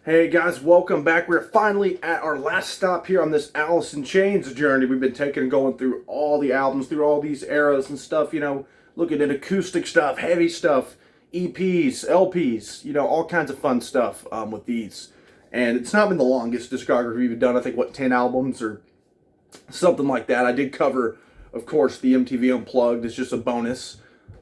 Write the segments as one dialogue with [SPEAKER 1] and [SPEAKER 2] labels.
[SPEAKER 1] Hey guys, welcome back. We're finally at our last stop here on this Alice in Chains journey. We've been taking and going through all the albums, through all these eras and stuff, looking at acoustic stuff, heavy stuff, EPs, LPs, all kinds of fun stuff with these. And it's not been the longest discography we've done. I think, 10 albums or something like that. I did cover, of course, the MTV Unplugged. It's just a bonus.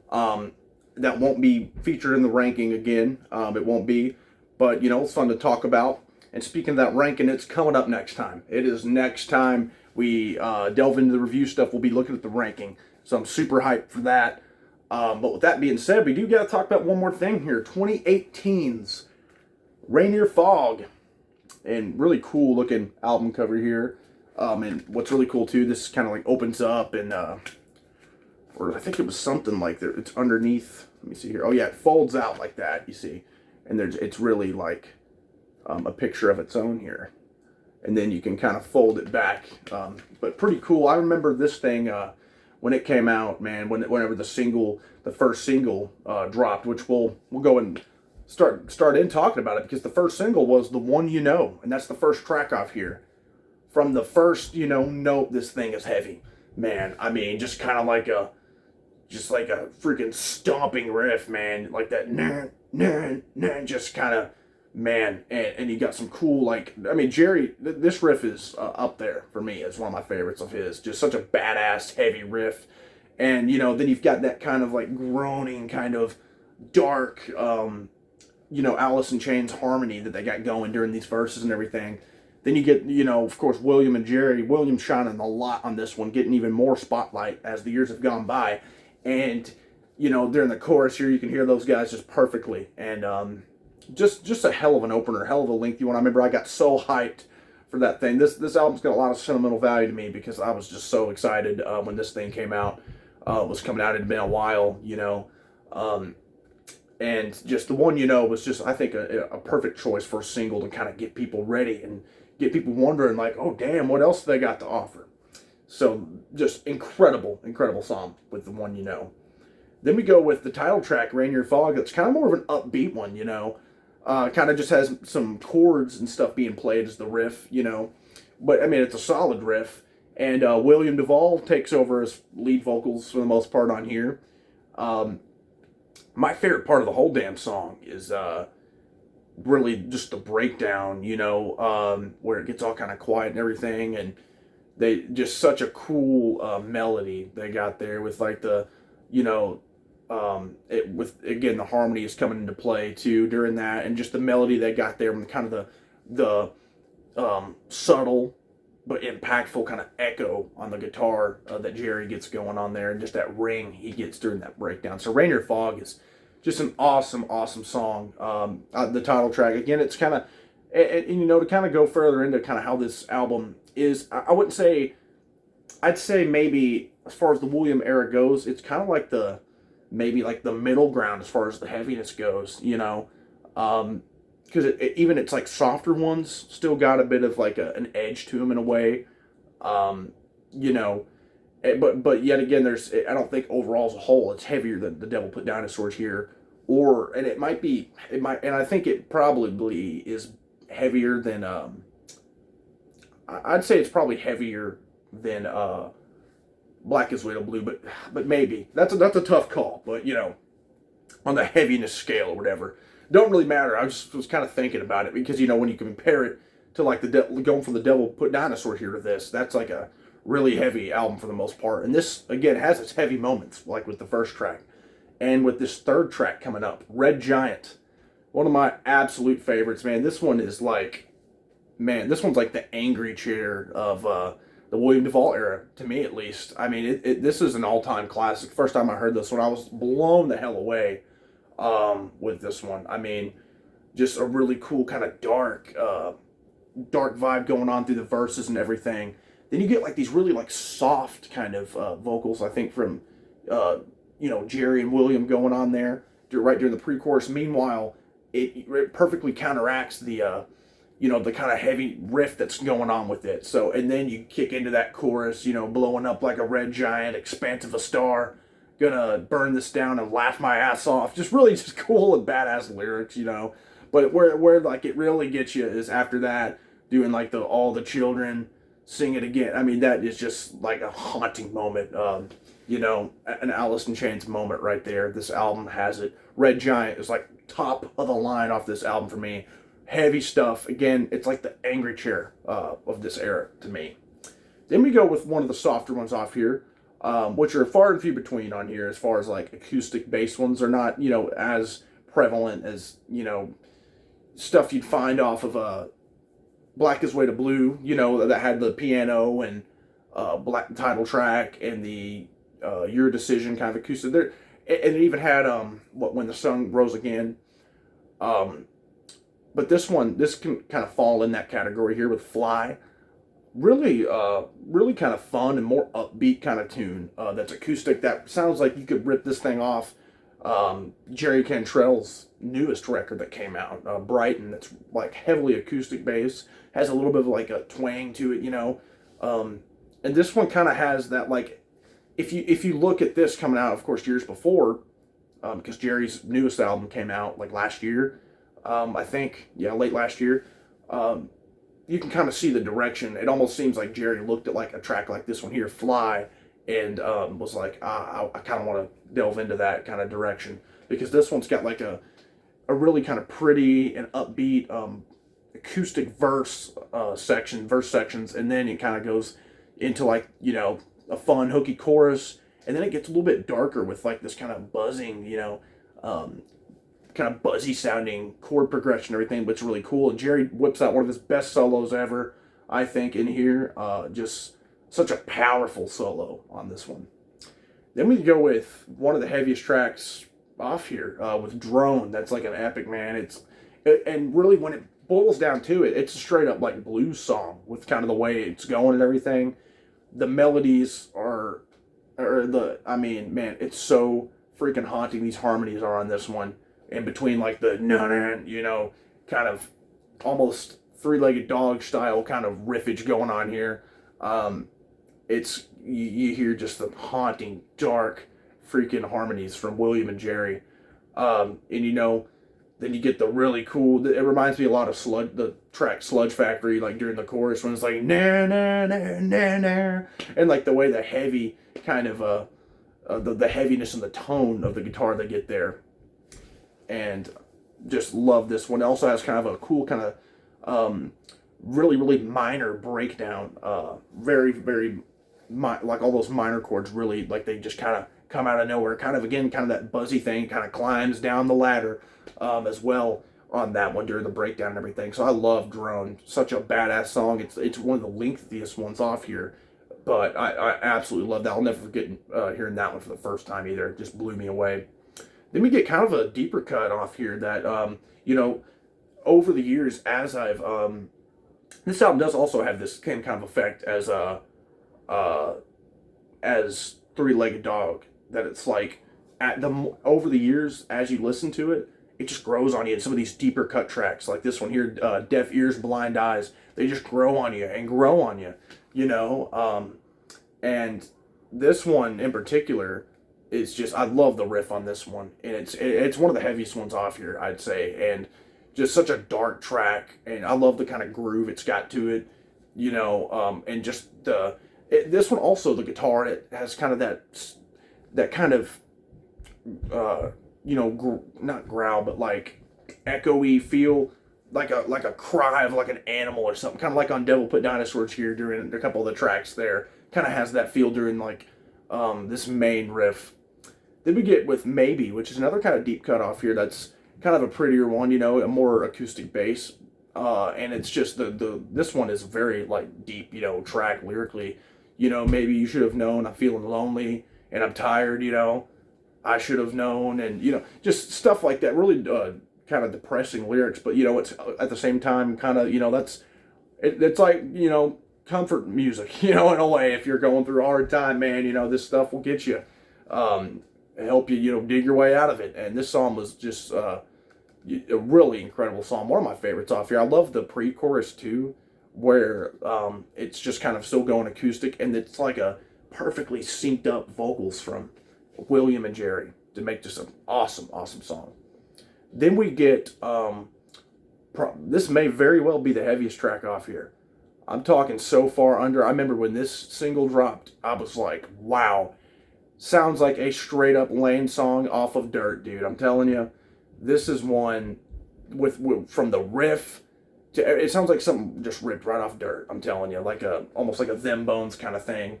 [SPEAKER 1] That won't be featured in the ranking again. It won't be. But, it's fun to talk about. And speaking of that ranking, it's coming up next time. It is next time we delve into the review stuff. We'll be looking at the ranking. So I'm super hyped for that. But with that being said, we do got to talk about one more thing here. 2018's Rainier Fog. And really cool looking album cover here. And what's really cool too, this kind of like opens up and, or I think it was something like that. It's underneath. Let me see here. Oh yeah, it folds out like that, you see. And it's really like a picture of its own here. And then you can kind of fold it back. But pretty cool. I remember this thing when it came out, man, whenever the first single dropped, which we'll go and start in talking about it, because the first single was The One You Know, and that's the first track off here. From the first, note, this thing is heavy. Man, I mean, just kind of like a freaking stomping riff, man. Like that, just kind of, man. And you got some cool, Jerry, this riff is up there for me as one of my favorites of his. Just such a badass, heavy riff. And, then you've got that kind of like groaning, kind of dark, Alice in Chains harmony that they got going during these verses and everything. Then you get, of course, William and Jerry. William shining a lot on this one, getting even more spotlight as the years have gone by. And, during the chorus here, you can hear those guys just perfectly. And just a hell of an opener, hell of a lengthy one. I remember I got so hyped for that thing. This album's got a lot of sentimental value to me because I was just so excited when this thing came out. It was coming out. It had been a while, and just The One You Know was just, I think, a perfect choice for a single to kind of get people ready and get people wondering, like, oh, damn, what else they got to offer? So, just incredible, incredible song with The One You Know. Then we go with the title track, Rainier Fog. That's kind of more of an upbeat one, kind of just has some chords and stuff being played as the riff, But, I mean, it's a solid riff. And William Duvall takes over as lead vocals for the most part on here. My favorite part of the whole damn song is really just the breakdown, where it gets all kind of quiet and everything, and they just such a cool melody they got there with like the, again, the harmony is coming into play too during that, and just the melody they got there and kind of the subtle but impactful kind of echo on the guitar that Jerry gets going on there, and just that ring he gets during that breakdown. So Rainier Fog is just an awesome, awesome song. The title track, again, it's kind of, and to kind of go further into kind of how this album is, I wouldn't say, I'd say maybe as far as the William era goes, it's kind of like maybe like the middle ground as far as the heaviness goes, because even it's like softer ones still got a bit of like an edge to them in a way, but yet again, I don't think overall as a whole it's heavier than The Devil Put Dinosaurs here, and I think it probably is heavier than I'd say it's probably heavier than Black is Little Blue, but maybe that's a tough call, but on the heaviness scale or whatever. Don't really matter. I was kind of thinking about it because, when you compare it to like going from The Devil Put Dinosaur here to this, that's like a really heavy album for the most part. And this, again, has its heavy moments, like with the first track. And with this third track coming up, Red Giant, one of my absolute favorites, man. This one is like, this one's like the angry chair of the William Duvall era, to me at least. I mean, this is an all-time classic. First time I heard this one, I was blown the hell away. With this one, I mean, just a really cool kind of dark vibe going on through the verses and everything. Then you get like these really like soft kind of vocals, I think from Jerry and William going on there right during the pre-chorus. Meanwhile, it perfectly counteracts the the kind of heavy riff that's going on with it. So, and then you kick into that chorus, blowing up like a red giant, expansive a star. Gonna burn this down and laugh my ass off. Just really just cool and badass lyrics, But where like it really gets you is after that, doing like the all the children sing it again. I mean, that is just like a haunting moment. An Alice in Chains moment right there. This album has it. Red Giant is like top of the line off this album for me. Heavy stuff. Again, it's like the angry chair of this era to me. Then we go with one of the softer ones off here, which are far and few between on here as far as like acoustic bass ones. Are not, as prevalent as, stuff you'd find off of Black is Way to Blue, that had the piano and black title track and the Your Decision kind of acoustic. There, and it even had When the Sun Rose Again. But this can kind of fall in that category here with Fly. Really, really kind of fun and more upbeat kind of tune. That's acoustic. That sounds like you could rip this thing off Jerry Cantrell's newest record that came out, Brighton. That's like heavily acoustic bass. Has a little bit of like a twang to it, and this one kind of has that, like, if you look at this coming out, of course, years before, because Jerry's newest album came out like last year, I think, late last year. You can kind of see the direction. It almost seems like Jerry looked at like a track like this one here, Fly, and was like, I kind of want to delve into that kind of direction, because this one's got like a really kind of pretty and upbeat acoustic verse sections, and then it kind of goes into like, a fun hooky chorus, and then it gets a little bit darker with like this kind of buzzing, kind of buzzy sounding chord progression and everything, but it's really cool. And Jerry whips out one of his best solos ever, I think, in here. Just such a powerful solo on this one. Then we go with one of the heaviest tracks off here, with Drone. That's like an epic, man. And really when it boils down to it, it's a straight up like blues song with kind of the way it's going and everything. The melodies man, it's so freaking haunting. These harmonies are on this one. In between like the kind of almost three-legged dog style kind of riffage going on here. It's you hear just the haunting, dark, freaking harmonies from William and Jerry. And then you get the really cool. It reminds me a lot of the track Sludge Factory, like during the chorus when it's like na na na na na, and like the way the heavy kind of the heaviness and the tone of the guitar they get there. And just love this one. It also has kind of a cool kind of really, really minor breakdown. Very, very, like all those minor chords really, like they just kind of come out of nowhere. Kind of, again, kind of that buzzy thing, kind of climbs down the ladder as well on that one during the breakdown and everything. So I love Drone. Such a badass song. It's one of the lengthiest ones off here. But I absolutely love that. I'll never forget hearing that one for the first time either. It just blew me away. Then we get kind of a deeper cut off here that, over the years as I've, this album does also have this same kind of effect as Three-Legged Dog, that it's like over the years as you listen to it, it just grows on you. And some of these deeper cut tracks, like this one here, Deaf Ears, Blind Eyes, they just grow on you and grow on you, and this one in particular, it's just, I love the riff on this one, and it's one of the heaviest ones off here, I'd say, and just such a dark track, and I love the kind of groove it's got to it, and just this one also, the guitar, it has kind of that kind of, not growl, but like echoey feel, like a cry of like an animal or something, kind of like on Devil Put Dinosaurs here during a couple of the tracks there, kind of has that feel during like this main riff. Then we get with Maybe, which is another kind of deep cut off here. That's kind of a prettier one, a more acoustic bass, and it's just this one is very like deep, track lyrically. Maybe you should have known. I'm feeling lonely and I'm tired. I should have known, and just stuff like that. Really kind of depressing lyrics, but it's at the same time kind of it's like comfort music, in a way. If you're going through a hard time, man, this stuff will get you. Help you, dig your way out of it. And this song was just a really incredible song. One of my favorites off here. I love the pre-chorus too, where it's just kind of still going acoustic, and it's like a perfectly synced up vocals from William and Jerry to make just an awesome, awesome song. Then we get this may very well be the heaviest track off here. I'm talking so far under. I remember when this single dropped, I was like, wow. Sounds like a straight up Lane song off of Dirt, dude. I'm telling you, this is one with from the riff to, it sounds like something just ripped right off Dirt. I'm telling you, like almost like a Them Bones kind of thing,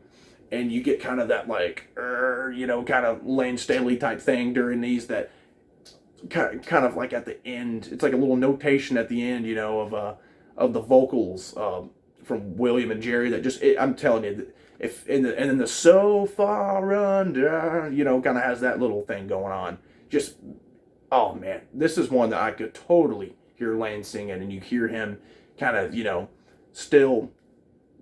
[SPEAKER 1] and you get kind of that like kind of Lane Staley type thing during these that kind of like at the end. It's like a little notation at the end, of the vocals from William and Jerry that just I'm telling you. And then the so far under, kind of has that little thing going on. Just, oh man, this is one that I could totally hear Lane singing, and you hear him kind of, still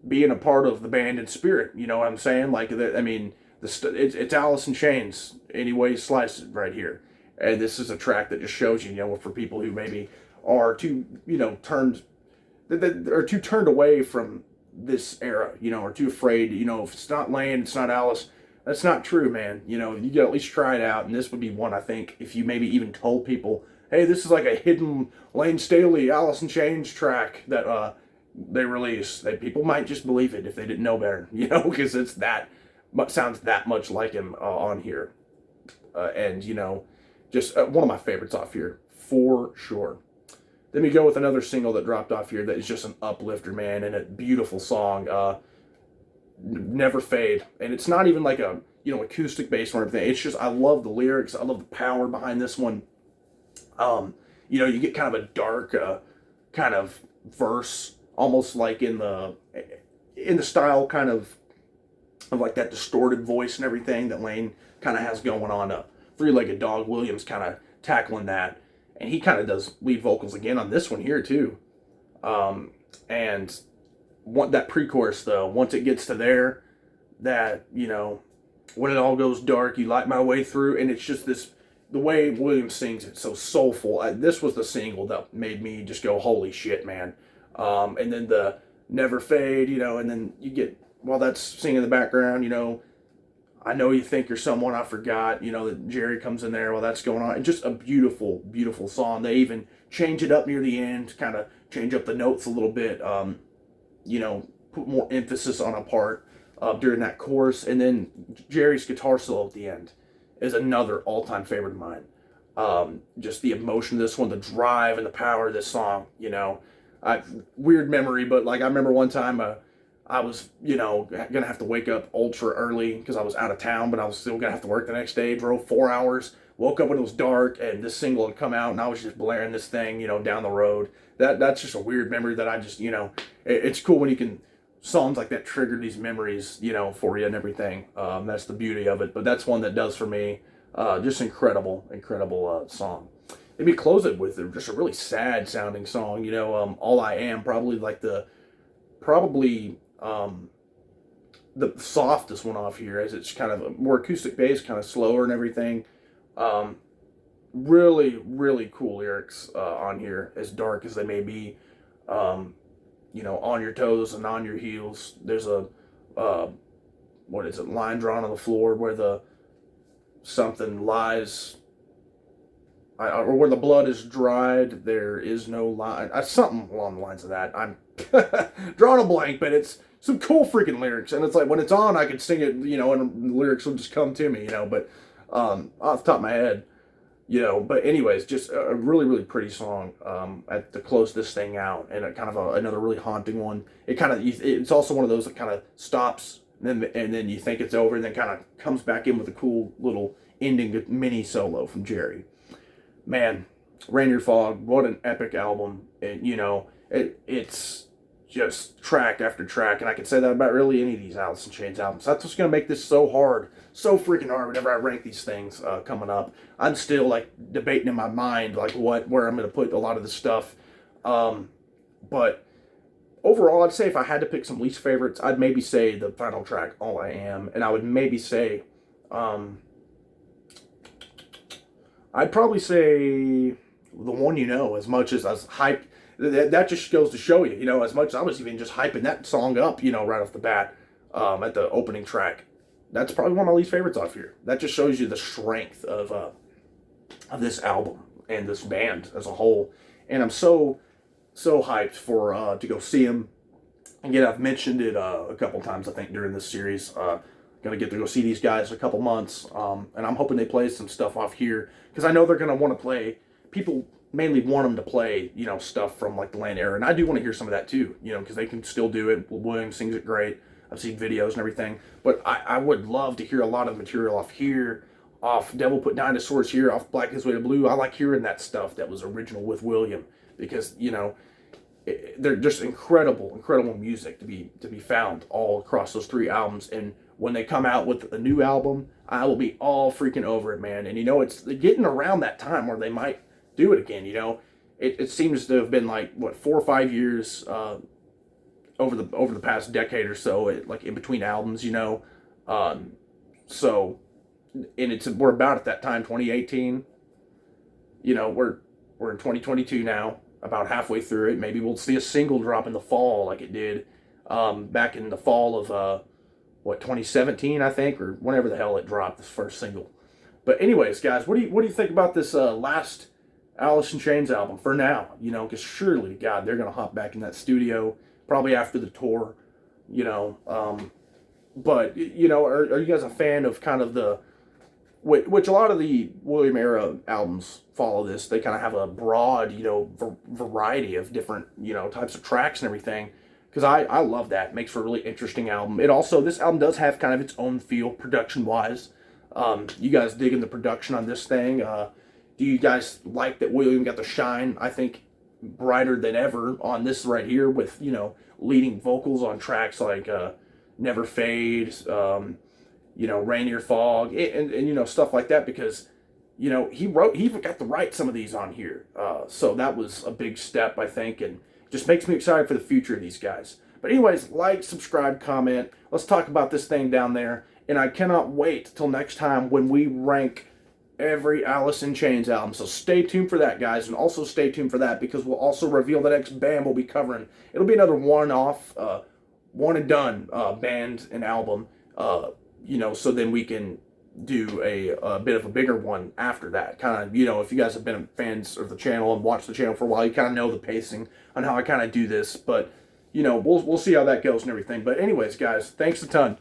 [SPEAKER 1] being a part of the band in spirit. You know what I'm saying? Like, it's Alice in Chains any way you slice it right here. And this is a track that just shows you, for people who maybe are too, turned away from this era, are too afraid, if it's not Lane, it's not Alice. That's not true, man. You gotta at least try it out, and this would be one, I think, if you maybe even told people, hey, this is like a hidden Lane Staley, Alice in Chains track that they release. People might just believe it if they didn't know better, because it's sounds that much like him on here. And, just one of my favorites off here, for sure. Then we go with another single that dropped off here that is just an uplifter, man, and a beautiful song, Never Fade. And it's not even like a, acoustic bass or anything. It's just, I love the lyrics. I love the power behind this one. You get kind of a dark kind of verse, almost like in the style kind of like that distorted voice and everything that Lane kind of has going on. Three-Legged Dog Williams kind of tackling that. And he kind of does lead vocals again on this one here, too. And that pre-chorus, though, once it gets to there, that, when it all goes dark, you light my way through. And it's just the way Williams sings it, so soulful. This was the single that made me just go, holy shit, man. And then the Never Fade, and then you get, while that's singing in the background, I know you think you're someone I forgot, that Jerry comes in there while that's going on. And just a beautiful, beautiful song. They even change it up near the end, kind of change up the notes a little bit, put more emphasis on a part during that chorus. And then Jerry's guitar solo at the end is another all-time favorite of mine. Just the emotion of this one, the drive and the power of this song, weird memory, but like I remember one time, I was, gonna have to wake up ultra early because I was out of town, but I was still gonna have to work the next day. Drove 4 hours, woke up when it was dark, and this single had come out, and I was just blaring this thing, down the road. That's just a weird memory that I just, it's cool when you can, songs like that trigger these memories, for you and everything. That's the beauty of it. But that's one that does for me. Just incredible song. Maybe close it with just a really sad sounding song, All I Am, probably like the softest one off here, as it's kind of a more acoustic bass, kind of slower and everything. Really, really cool lyrics on here, as dark as they may be. On your toes and on your heels. There's a line drawn on the floor where the something lies, or where the blood is dried, there is no line. Something along the lines of that. I'm drawing a blank, but it's some cool freaking lyrics. And it's like when it's on, I can sing it, and the lyrics will just come to me, But off the top of my head, But anyways, just a really, really pretty song to close this thing out, and another really haunting one. It's also one of those that kind of stops, and then you think it's over, and then kind of comes back in with a cool little ending mini solo from Jerry. Man, Rainier Fog, what an epic album. And, it's just track after track. And I can say that about really any of these Alice in Chains albums. That's what's going to make this so hard. So freaking hard whenever I rank these things coming up. I'm still, debating in my mind, where I'm going to put a lot of this stuff. But overall, I'd say if I had to pick some least favorites, I'd maybe say the final track, All I Am. And I would maybe say... I'd probably say the one, as much as I was hyped, that just goes to show you, as much as I was even just hyping that song up, right off the bat, at the opening track. That's probably one of my least favorites off here. That just shows you the strength of this album and this band as a whole. And I'm so so hyped for to go see them. Again, I've mentioned it a couple times, I think, during this series. Gonna get to go see these guys in a couple months, and I'm hoping they play some stuff off here because I know they're gonna want to play. People mainly want them to play, stuff from like the Land era, and I do want to hear some of that too, because they can still do it. Williams sings it great. I've seen videos and everything, but I would love to hear a lot of material off here, off Devil Put Dinosaurs here, off Black His Way to Blue. I like hearing that stuff that was original with William because they're just incredible music to be found all across those 3 albums. And when they come out with a new album, I will be all freaking over it, man. And it's getting around that time where they might do it again. It seems to have been like 4 or 5 years over the past decade or so, like in between albums. So, and we're about at that time, 2018. We're in 2022 now, about halfway through it. Maybe we'll see a single drop in the fall like it did back in the fall of 2017, I think, or whenever the hell it dropped, this first single. But anyways, guys, what do you think about this last Alice in Chains album for now? Because surely, God, they're gonna hop back in that studio probably after the tour. But are you guys a fan of kind of the which a lot of the William era albums follow this? They kind of have a broad, variety of different, types of tracks and everything. Because I love that. It makes for a really interesting album. This album does have kind of its own feel production-wise. You guys digging the production on this thing? Do you guys like that William got the shine, I think, brighter than ever on this right here with, leading vocals on tracks like Never Fade, Rainier Fog, and stuff like that, because he got to write some of these on here. So that was a big step, I think, and just makes me excited for the future of these guys. But anyways, like, subscribe, comment. Let's talk about this thing down there. And I cannot wait till next time when we rank every Alice in Chains album. So stay tuned for that, guys. And also stay tuned for that because we'll also reveal the next band we'll be covering. It'll be another one-off, one and done band and album. So then we can do a bit of a bigger one after that. Kind of, if you guys have been fans of the channel and watched the channel for a while, you kind of know the pacing on how I kind of do this. But, we'll see how that goes and everything. But anyways, guys, thanks a ton.